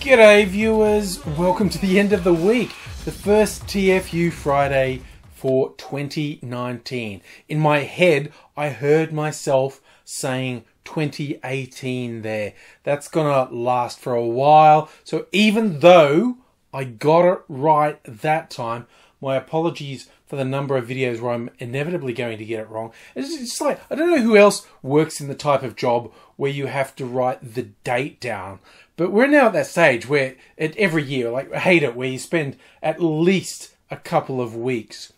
G'day viewers, welcome to the end of the week, the first TFU Friday for 2019. In my head, I heard myself saying 2018 there. That's gonna last for a while, so even though I got it right that time, my apologies for the number of videos where I'm inevitably going to get it wrong. It's just like, I don't know who else works in the type of job where you have to write the date down. But we're now at that stage where every year, like, I hate it, where you spend at least a couple of weeks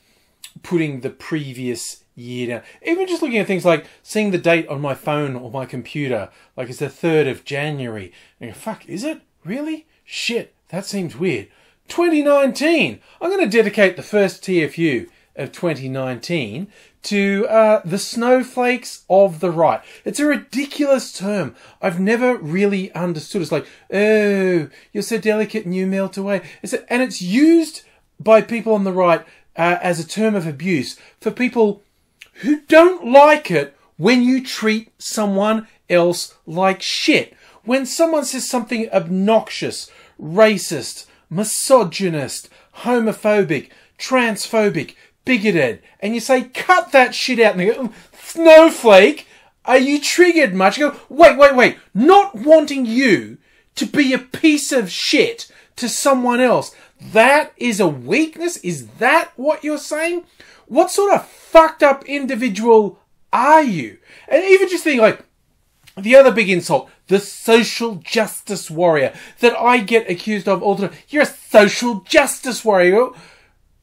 putting the previous year down. Even just looking at things like seeing the date on my phone or my computer, like it's the 3rd of January. And you go, fuck, is it? Really? Shit, that seems weird. 2019! I'm going to dedicate the first TFU of 2019 to the snowflakes of the right. It's a ridiculous term. I've never really understood. It's like, oh, you're so delicate and you melt away. And it's used by people on the right as a term of abuse for people who don't like it when you treat someone else like shit. When someone says something obnoxious, racist, misogynist, homophobic, transphobic, bigoted, and you say, cut that shit out, and they go, snowflake, are you triggered much? You go, wait, not wanting you to be a piece of shit to someone else, that is a weakness? Is that what you're saying? What sort of fucked up individual are you? And even just think like, the other big insult, the social justice warrior that I get accused of all the time. You're a social justice warrior.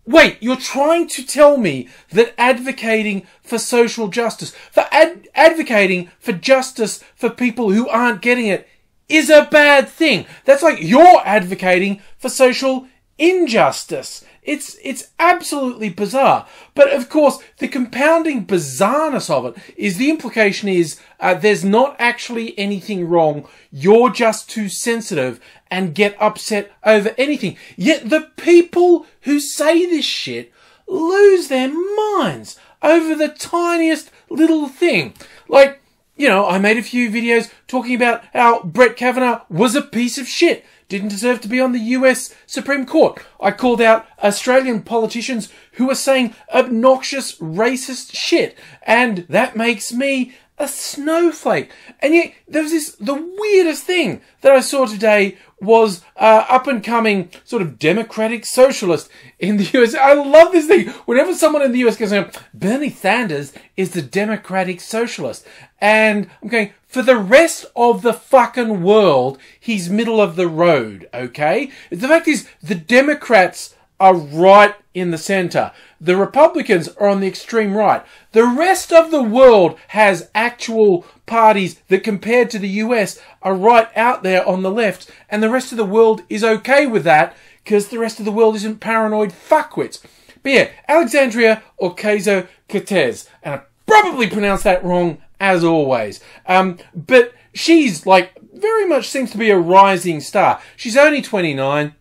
Wait, you're trying to tell me that advocating for social justice, for advocating for justice for people who aren't getting it, is a bad thing. That's like you're advocating for social injustice. It's absolutely bizarre. But of course, the compounding bizarreness of it is the implication is there's not actually anything wrong. You're just too sensitive and get upset over anything. Yet the people who say this shit lose their minds over the tiniest little thing. Like, you know, I made a few videos talking about how Brett Kavanaugh was a piece of shit. Didn't deserve to be on the US Supreme Court. I called out Australian politicians who were saying obnoxious, racist shit. And that makes me a snowflake. And yet, there was the weirdest thing that I saw today was up-and-coming sort of democratic socialist in the US. I love this thing. Whenever someone in the US goes, Bernie Sanders is the democratic socialist. And I'm going, for the rest of the fucking world, he's middle of the road, okay? The fact is, the Democrats are right in the center. The Republicans are on the extreme right. The rest of the world has actual parties that, compared to the US, are right out there on the left, and the rest of the world is okay with that because the rest of the world isn't paranoid fuckwits. But yeah, Alexandria Ocasio-Cortez, and I probably pronounced that wrong as always. But she's like very much seems to be a rising star. She's only 29.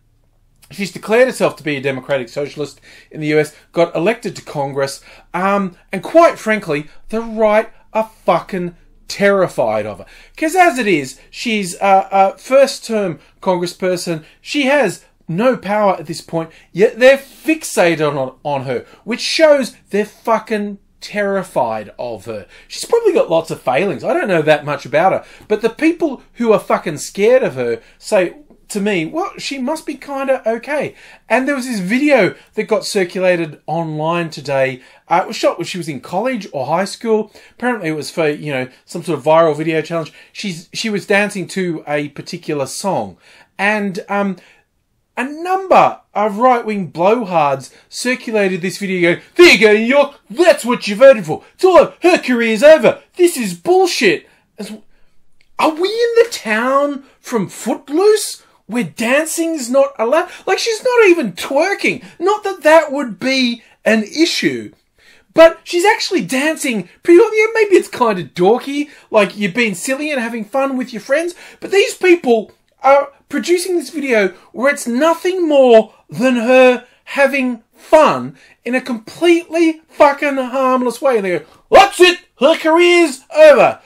She's declared herself to be a democratic socialist in the US, got elected to Congress, and quite frankly, the right are fucking terrified of her. Because as it is, she's a first-term congressperson. She has no power at this point, yet they're fixated on her, which shows they're fucking terrified of her. She's probably got lots of failings. I don't know that much about her. But the people who are fucking scared of her say to me, well, she must be kind of okay. And there was this video that got circulated online today. It was shot when she was in college or high school. Apparently it was for, you know, some sort of viral video challenge. She was dancing to a particular song. And a number of right-wing blowhards circulated this video going, there you go, New York, that's what you voted for. It's all over. Her career's over. This is bullshit. Are we in the town from Footloose where dancing's not allowed? Like, she's not even twerking. Not that that would be an issue. But she's actually dancing pretty well. Yeah, maybe it's kind of dorky, like you're being silly and having fun with your friends. But these people are producing this video where it's nothing more than her having fun in a completely fucking harmless way. And they go, that's it, her career's over.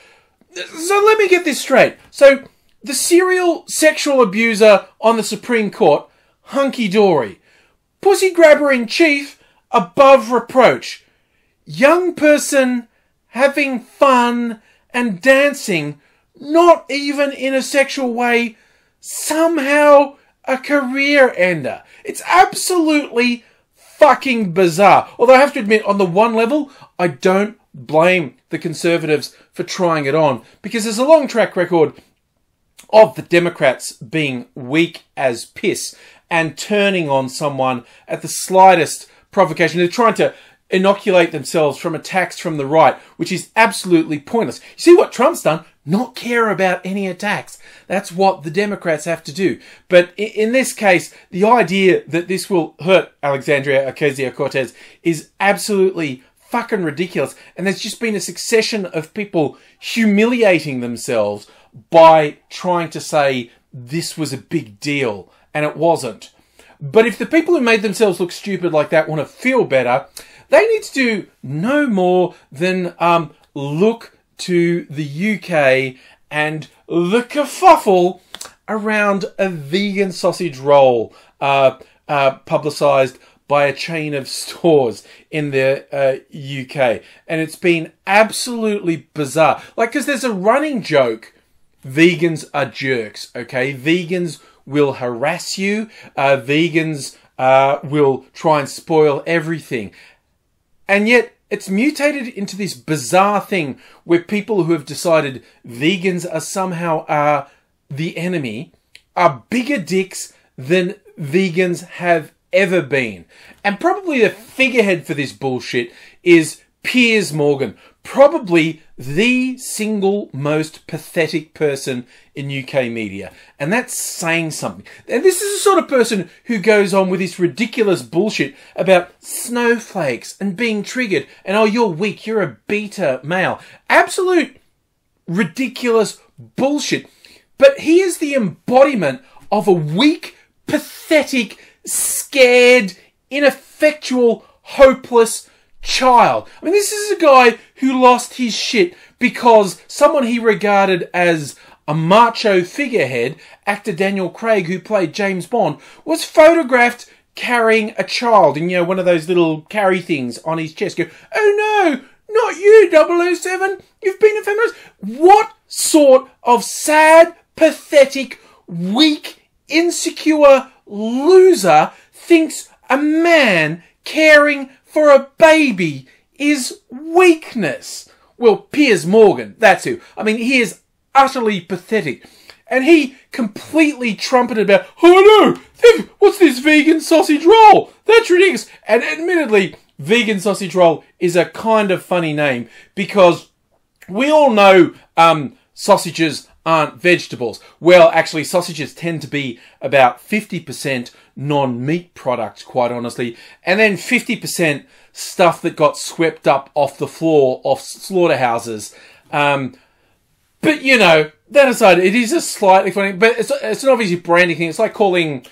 So let me get this straight. So The serial sexual abuser on the Supreme Court, hunky-dory. Pussy grabber in chief, above reproach. Young person having fun and dancing, not even in a sexual way, somehow a career ender. It's absolutely fucking bizarre. Although I have to admit, on the one level, I don't blame the Conservatives for trying it on, because there's a long track record of the Democrats being weak as piss and turning on someone at the slightest provocation. They're trying to inoculate themselves from attacks from the right, which is absolutely pointless. You see what Trump's done? Not care about any attacks. That's what the Democrats have to do. But in this case, the idea that this will hurt Alexandria Ocasio-Cortez is absolutely fucking ridiculous. And there's just been a succession of people humiliating themselves by trying to say this was a big deal, and it wasn't. But if the people who made themselves look stupid like that want to feel better, they need to do no more than look to the UK and the kerfuffle around a vegan sausage roll publicised by a chain of stores in the UK. And it's been absolutely bizarre. Like, because there's a running joke, vegans are jerks, okay? Vegans will harass you. Vegans will try and spoil everything. And yet, it's mutated into this bizarre thing where people who have decided vegans are somehow the enemy are bigger dicks than vegans have ever been. And probably the figurehead for this bullshit is Piers Morgan, probably the single most pathetic person in UK media. And that's saying something. And this is the sort of person who goes on with this ridiculous bullshit about snowflakes and being triggered and, oh, you're weak, you're a beta male. Absolute ridiculous bullshit. But he is the embodiment of a weak, pathetic, scared, ineffectual, hopeless child. I mean, this is a guy who lost his shit because someone he regarded as a macho figurehead, actor Daniel Craig, who played James Bond, was photographed carrying a child in, one of those little carry things on his chest. Go, oh no, not you, 007. You've been a feminist. What sort of sad, pathetic, weak, insecure loser thinks a man caring for a baby is weakness? Well, Piers Morgan, that's who. I mean, he is utterly pathetic. And he completely trumpeted about, oh no, what's this vegan sausage roll? That's ridiculous. And admittedly, vegan sausage roll is a kind of funny name because we all know sausages aren't vegetables. Well, actually, sausages tend to be about 50% non-meat products, quite honestly, and then 50% stuff that got swept up off the floor of slaughterhouses. But, that aside, it is a slightly funny, but it's an obviously branding thing. It's like calling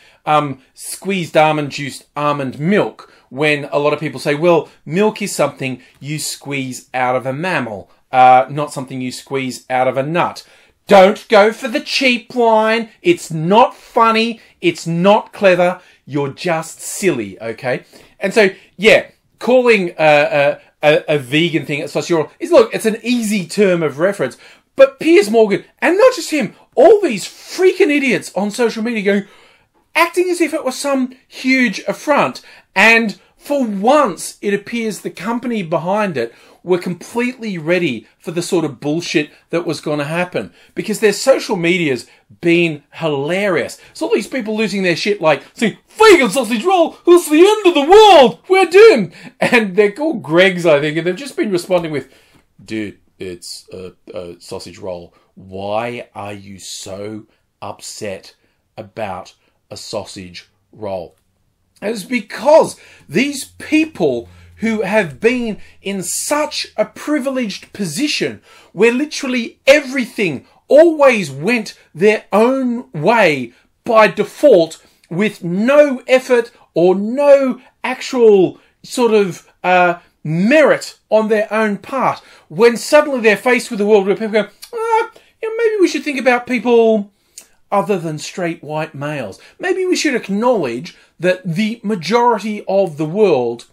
squeezed almond juice almond milk, when a lot of people say, well, milk is something you squeeze out of a mammal, not something you squeeze out of a nut. Don't go for the cheap line. It's not funny. It's not clever. You're just silly, okay? And so, yeah, calling a vegan thing a sausage roll is, look, it's an easy term of reference. But Piers Morgan, and not just him, all these freaking idiots on social media acting as if it was some huge affront. And for once, it appears the company behind it were completely ready for the sort of bullshit that was going to happen. Because their social media's been hilarious. It's all these people losing their shit like, saying, vegan sausage roll, it's the end of the world, we're doomed. And they're called Gregs, I think, and they've just been responding with, dude, it's a sausage roll. Why are you so upset about a sausage roll? And it's because these people who have been in such a privileged position where literally everything always went their own way by default with no effort or no actual sort of merit on their own part, when suddenly they're faced with a world where people go, maybe we should think about people other than straight white males. Maybe we should acknowledge that the majority of the world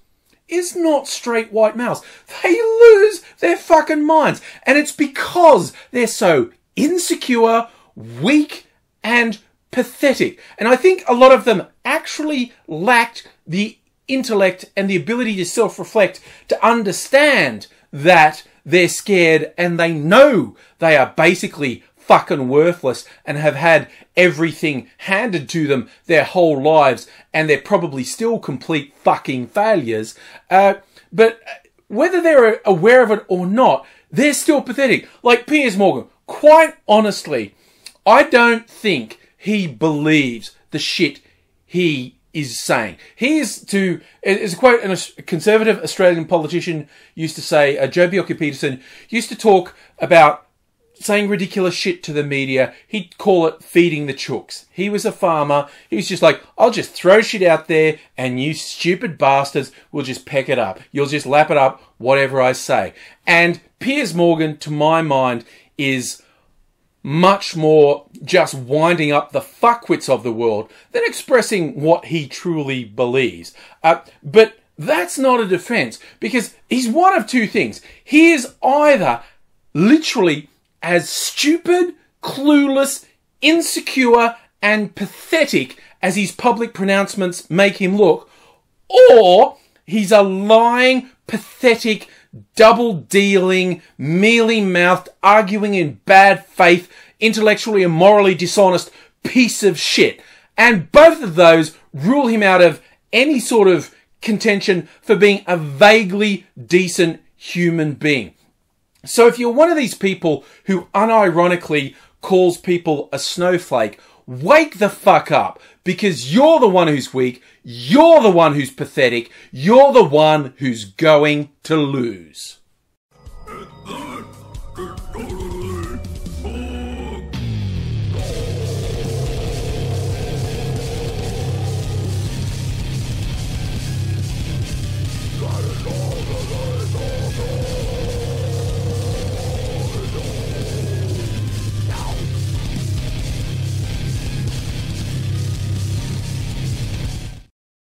is not straight white males. They lose their fucking minds. And it's because they're so insecure, weak, and pathetic. And I think a lot of them actually lacked the intellect and the ability to self-reflect to understand that they're scared and they know they are basically fucking worthless and have had everything handed to them their whole lives and they're probably still complete fucking failures. But whether they're aware of it or not, they're still pathetic. Like Piers Morgan, quite honestly, I don't think he believes the shit he is saying. It's a quote, a conservative Australian politician used to say, Joe Bjelke-Petersen used to talk about saying ridiculous shit to the media. He'd call it feeding the chooks. He was a farmer. He was just like, I'll just throw shit out there and you stupid bastards will just peck it up. You'll just lap it up, whatever I say. And Piers Morgan, to my mind, is much more just winding up the fuckwits of the world than expressing what he truly believes. But that's not a defense, because he's one of two things. He is either literally as stupid, clueless, insecure, and pathetic as his public pronouncements make him look, or he's a lying, pathetic, double-dealing, mealy-mouthed, arguing in bad faith, intellectually and morally dishonest piece of shit. And both of those rule him out of any sort of contention for being a vaguely decent human being. So if you're one of these people who unironically calls people a snowflake, wake the fuck up, because you're the one who's weak, you're the one who's pathetic, you're the one who's going to lose.